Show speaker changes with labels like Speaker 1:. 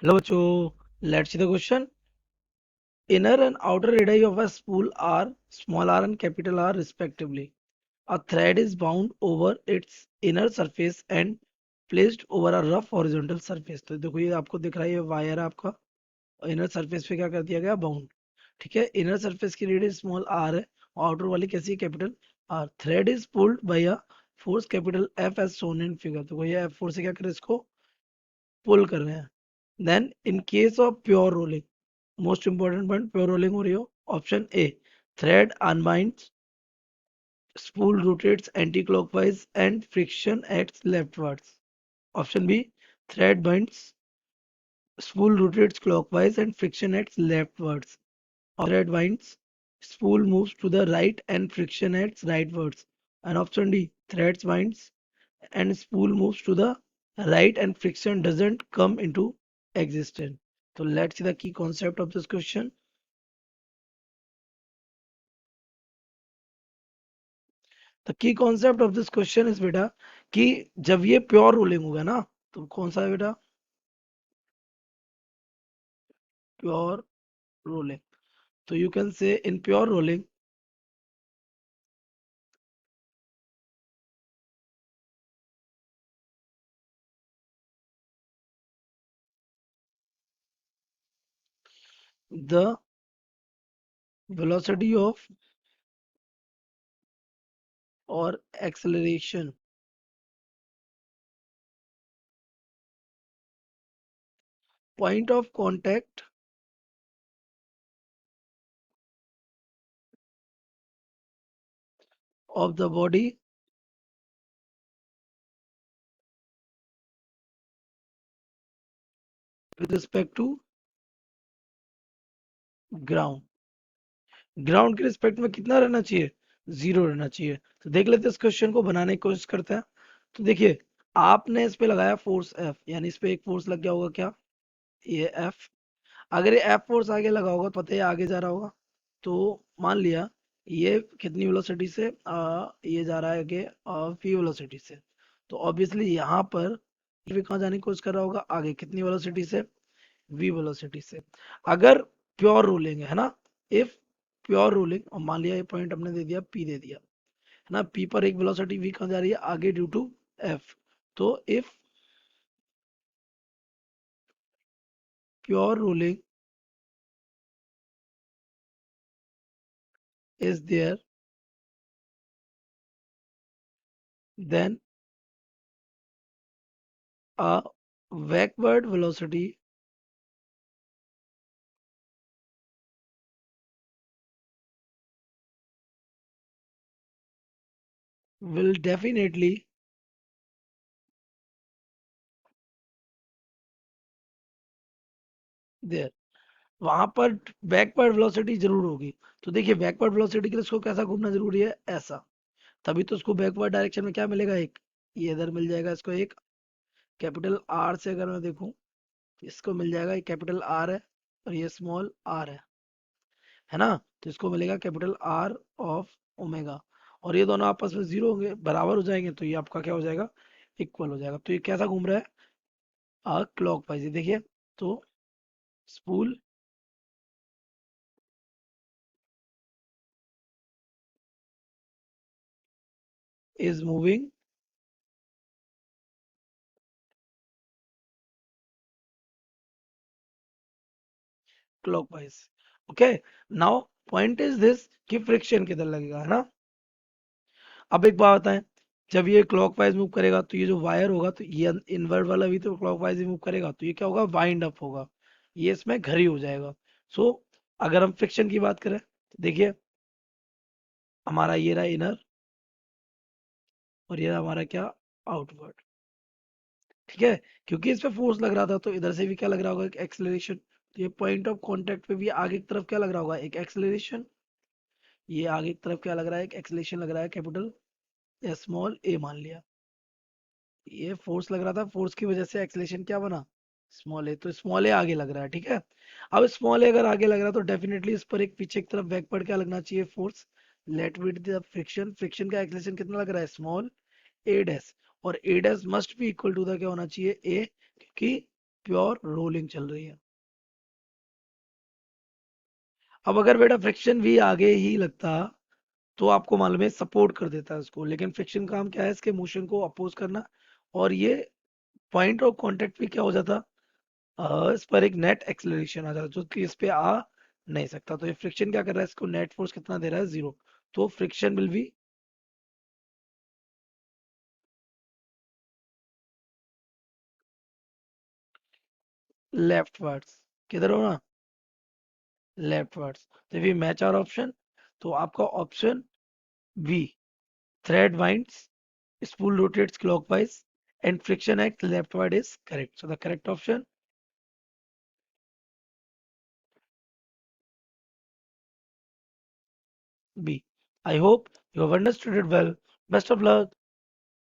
Speaker 1: Hello, Cho. Let's see the question. Inner and outer radii of a spool are small r and capital R respectively. A thread is bound over its inner surface and placed over a rough horizontal surface. तो देखो ये आपको दिख रहा है ये wire है आपका इनर सरफेस पे क्या कर दिया गया बाउंड। ठीक है इनर सरफेस की रेडियस स्मॉल आर है और आउटर वाली कैसी है capital R. Thread is pulled by a force capital F as shown in figure. तो ये एफ फोर्स से क्या कर रहे हैं इसको पुल कर रहे हैं। Then in case of pure rolling most important point pure rolling हो रही हो option A thread unbinds spool rotates anti-clockwise and friction acts leftwards. Option B thread binds spool rotates clockwise and friction acts leftwards. Thread binds spool moves to the right and friction acts rightwards. And option D threads binds and spool moves to the right and friction doesn't come into existence. So let's see the key concept of this question. The key concept of this question is बेटा कि जब ये pure rolling होगा ना तो कौन सा है बेटा प्योर रोलिंग। तो you can say in pure rolling the velocity of or acceleration point of contact of the body with respect to ground। Ground के रिस्पेक्ट में कितना रहना चाहिए जीरो रहना चाहिए। तो देख लेते हैं इस क्वेश्चन को बनाने की कोशिश करते हैं। तो देखिए आपने इस पे लगाया फोर्स एफ यानी इस पे एक फोर्स लग गया होगा क्या ये एफ। अगर ये एफ फोर्स आगे लगा होगा तो पता है ये आगे जा रहा होगा। तो मान लिया ये कितनी वेलोसिटी से ये जा रहा है आगे वी वेलोसिटी से। तो ऑब्वियसली यहाँ पर ये कहाँ जाने की कोशिश कर रहा होगा आगे कितनी वेलोसिटी से वी वेलोसिटी से। अगर प्योर रूलिंग है ना इफ प्योर रूलिंग और मान लिया ये पॉइंट हमने दे दिया पी दे दिया है ना पी पर एक वेलोसिटी वी कहाँ जा रही है आगे ड्यू टू एफ। तो if pure rolling is there then a backward velocity will definitely there। वहां पर बैकवर्ड वेलोसिटी जरूर होगी। तो देखिए बैकवर्ड वेलोसिटी के लिए उसको कैसा घूमना जरूरी है ऐसा। तभी तो उसको बैकवर्ड डायरेक्शन में क्या मिलेगा एक ये इधर मिल जाएगा इसको एक कैपिटल आर से अगर मैं देखूं इसको मिल जाएगा एक कैपिटल आर है और ये स्मॉल आर है ना। तो इसको मिलेगा कैपिटल आर ऑफ ओमेगा और ये दोनों आपस में जीरो होंगे बराबर हो जाएंगे तो ये आपका क्या हो जाएगा इक्वल हो जाएगा। तो ये कैसा घूम रहा है क्लॉक वाइज देखिए। तो spool is moving clockwise। okay now point is this कि फ्रिक्शन किधर लगेगा है ना। अब एक बात बताएं जब ये क्लॉकवाइज मूव करेगा तो ये जो वायर होगा तो ये इनवर्ट वाला भी तो क्लॉकवाइज ही मूव करेगा तो ये क्या होगा वाइंड अप होगा ये इसमें घर ही हो जाएगा। सो अगर हम फ्रिक्शन की बात करें तो देखिए हमारा ये रहा इनर और ये रहा हमारा क्या आउटवर्ड। ठीक है क्योंकि इस पे फोर्स लग रहा था तो इधर से भी क्या लग रहा होगा एक एक्सेलरेशन। तो ये पॉइंट ऑफ कांटेक्ट पे भी आगे की तरफ क्या लग रहा होगा एक एक्सेलरेशन। ये आगे की तरफ क्या लग रहा है एक एक्सेलेरेशन लग रहा है कैपिटल या स्मॉल ए मान लिया। ये फोर्स लग रहा था फोर्स की वजह से एक्सेलेरेशन क्या बना स्मॉल ए। तो स्मॉल ए आगे लग रहा है ठीक है। अब स्मॉल ए अगर आगे लग रहा है तो डेफिनेटली इस पर एक पीछे की तरफ बैकवर्ड क्या लगना चाहिए force let with the friction. Friction का एक्सेलेरेशन कितना लग रहा है स्मॉल ए डैश और a dash must be equal to the क्या होना चाहिए ए क्योंकि प्योर रोलिंग चल रही है। अब अगर बेटा फ्रिक्शन भी आगे ही लगता तो आपको मालूम है सपोर्ट कर देता है उसको, लेकिन फ्रिक्शन का काम क्या है, इसके मोशन को अपोज करना। और ये पॉइंट ऑफ कांटेक्ट पे क्या हो जाता, इस पर एक नेट एक्सेलरेशन आ जाता जो कि इस पे आ नहीं सकता। तो ये फ्रिक्शन क्या कर रहा है, इसको नेट फोर्स कितना दे रहा है, जीरो। तो friction will be leftwards. किधर हो ना, लेफ्ट वर्ड्स। तो वी मैच आवर ऑप्शन। तो आपका option B, thread winds, spool rotates clockwise, and friction acts leftward is correct. So the correct option B. I hope you have understood it well. Best of luck.